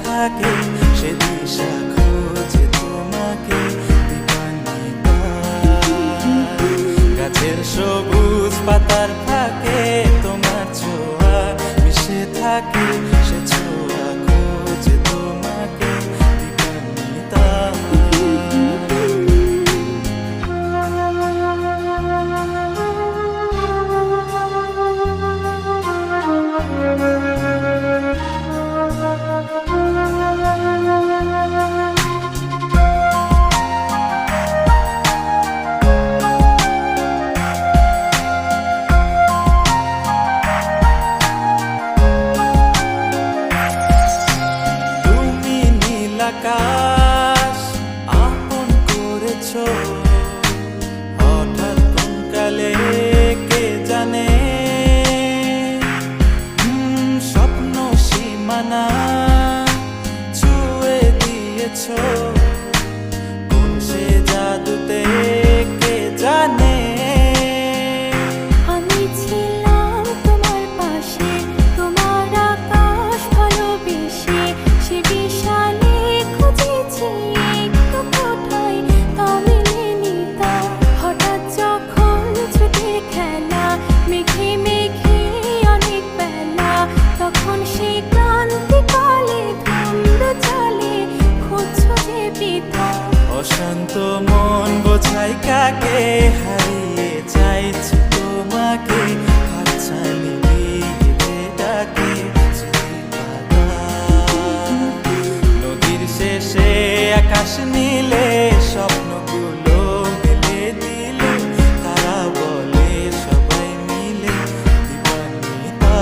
থাকে, সে দিশা খোঁজে তোমাকে দীপান্বিতা। গাছের সবুজ পাতার ফাঁকে তোমার ছোঁয়া মিশে থাকে, সে ছোঁয়া খোঁজে তোমাকে দীপান্বিতা। আকাশ আপন করেছ, হঠাৎ কোন কালে কে জানে, স্বপ্ন সীমানা ছুঁয়ে দিয়েছ, কোন সে জাদুতে কে জানে। আমি ছিলাম তোমার পাশে, তোমার আকাশ ভালোবেসে, সে বিশাল অশান্ত মন বোঝাই কাকে, হারিয়ে চাইছি তোমাকে, হাতছানি দিয়ে ডাকে নদীর শেষে আকাশ নীলে, স্বপ্নগুলো মেলে দিলে, তারা বলে সবাই মিলে দীপান্বিতা।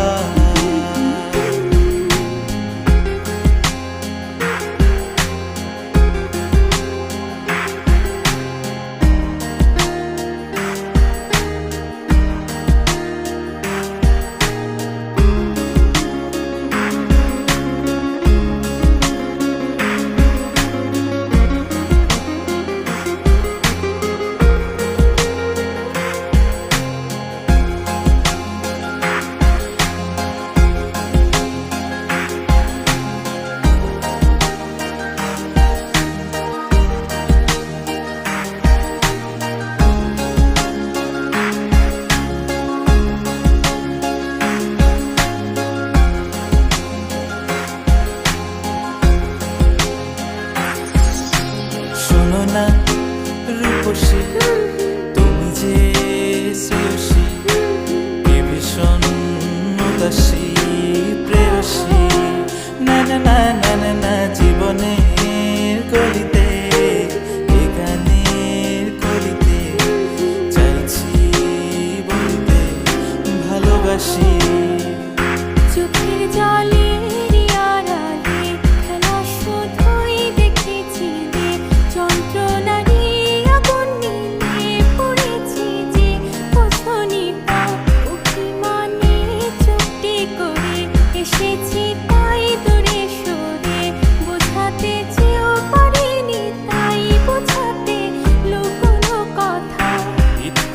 শোনো না রূপসী, তুমি যে শ্রেয়সী, কে ভীষণ উদাসী প্রেয়সী, না না না না না না, জীবনের গলিতে এ গানের কলিতে চাইছি বলতে ভালোবাসি। চোখের জলে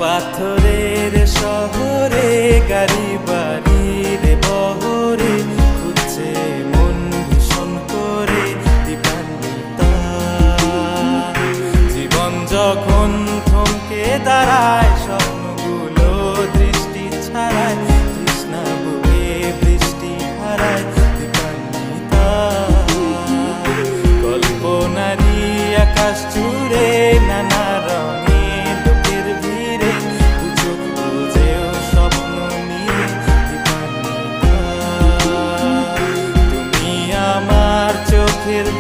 পাথরের শহরে গাড়ি বাড়ির বহরে খুঁজছে মন ভীষণ করে দীপান্বিতা। জীবন যখন থমকে দাঁড়ায়, স্বপ্নগুলো দৃষ্টি ছাড়ায়, তৃষ্ণা বুকে বৃষ্টি হারায় দীপান্বিতা। কল্পনারী আকাশ জুড়ে নানা রঙে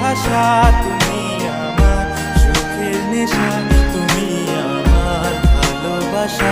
ভাষা, তুমি আমার সুখের নেশা, তুমি আমার ভালোবাসা।